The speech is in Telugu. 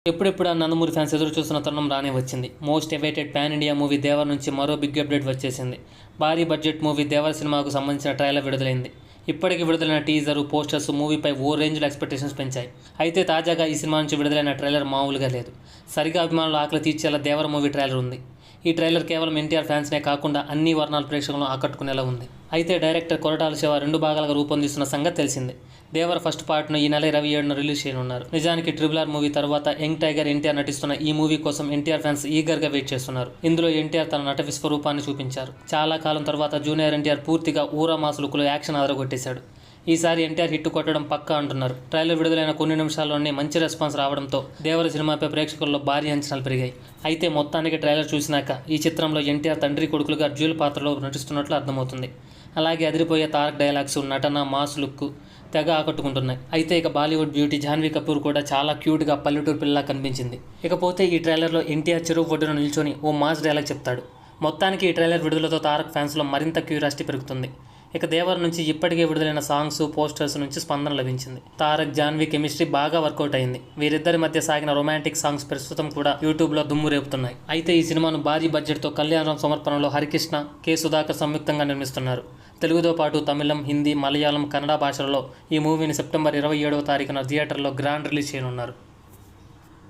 ఎప్పుడెప్పుడు ఆ నందమూరి ఫ్యాన్స్ ఎదురు చూస్తున్న తరుణం రానే వచ్చింది. Most awaited pan India movie Devara నుంచి మరో బిగ్ అప్డేట్ వచ్చేసింది. భారీ బడ్జెట్ మూవీ దేవర్ సినిమాకు సంబంధించిన ట్రైలర్ విడుదలైంది. ఇప్పటికి విడుదలైన టీజరు, పోస్టర్స్ మూవీపై ఓ రేంజ్లో ఎక్స్పెక్టేషన్స్ పెంచాయి. అయితే తాజాగా ఈ సినిమా నుంచి విడుదలైన ట్రైలర్ మామూలుగా లేదు. సరిగా అభిమానుల ఆకలి తీర్చేలా దేవర్ మూవీ ట్రైలర్ ఉంది. ఈ ట్రైలర్ కేవలం ఎన్టీఆర్ ఫ్యాన్స్నే కాకుండా అన్ని వర్ణాల ప్రేక్షకులను ఆకట్టుకునేలా ఉంది. అయితే డైరెక్టర్ కొరటాల శివ 2 భాగాలుగా రూపొందిస్తున్న సంగతి తెలిసిందే. దేవర్ ఫస్ట్ పార్ట్ను ఈ నెల 27న రిలీజ్ చేయనున్నారు. నిజానికి ట్రిపుల్ ఆర్ మూవీ తర్వాత యంగ్ టైగర్ ఎన్టీఆర్ నటిస్తున్న ఈ మూవీ కోసం ఎన్టీఆర్ ఫ్యాన్స్ ఈగర్గా వెయిట్ చేస్తున్నారు. ఇందులో ఎన్టీఆర్ తన నట విశ్వరూపాన్ని చూపించారు. చాలా కాలం తర్వాత జూనియర్ ఎన్టీఆర్ పూర్తిగా ఊరా మాస్ లుక్లో యాక్షన్ అదరగొట్టేశాడు. ఈసారి ఎన్టీఆర్ హిట్ కొట్టడం పక్కా అంటున్నారు. ట్రైలర్ విడుదలైన కొన్ని నిమిషాల్లోనే మంచి రెస్పాన్స్ రావడంతో దేవర సినిమాపై ప్రేక్షకుల్లో భారీ అంచనాలు పెరిగాయి. అయితే మొత్తానికి ట్రైలర్ చూసినాక ఈ చిత్రంలో ఎన్టీఆర్ తండ్రి కొడుకులుగా డ్యూయల్ పాత్రలో నటిస్తున్నట్లు అర్థమవుతుంది. అలాగే అదిరిపోయే తారక్ డైలాగ్స్, నటన, మాస్ లుక్ తెగ ఆకట్టుకుంటున్నాయి. అయితే ఇక బాలీవుడ్ బ్యూటీ జాన్వీ కపూర్ కూడా చాలా క్యూట్గా పల్లెటూరు పిల్లలా కనిపించింది. ఇకపోతే ఈ ట్రైలర్లో ఎన్టీఆర్ చెరువు ఒడ్డున నిల్చొని ఓ మాస్ డైలాగ్ చెప్తాడు. మొత్తానికి ఈ ట్రైలర్ విడుదలతో తారక్ ఫ్యాన్స్లో మరింత క్యూరియాసిటీ పెరుగుతుంది. ఇక దేవర్ నుంచి ఇప్పటికే విడుదలైన సాంగ్స్, పోస్టర్స్ నుంచి స్పందన లభించింది. తారక్, జాన్వీ కెమిస్ట్రీ బాగా వర్కౌట్ అయింది. వీరిద్దరి మధ్య సాగిన రొమాంటిక్ సాంగ్స్ ప్రస్తుతం కూడా యూట్యూబ్లో దుమ్ము రేపుతున్నాయి. అయితే ఈ సినిమాను భారీ బడ్జెట్తో కళ్యాణరామ్ సమర్పణలో హరికృష్ణ, కె. సుధాకర్ సంయుక్తంగా నిర్మిస్తున్నారు. తెలుగుతో పాటు తమిళం, హిందీ, మలయాళం, కన్నడ భాషలలో ఈ మూవీని సెప్టెంబర్ 27వ తారీఖున థియేటర్లో గ్రాండ్ రిలీజ్ చేయనున్నారు.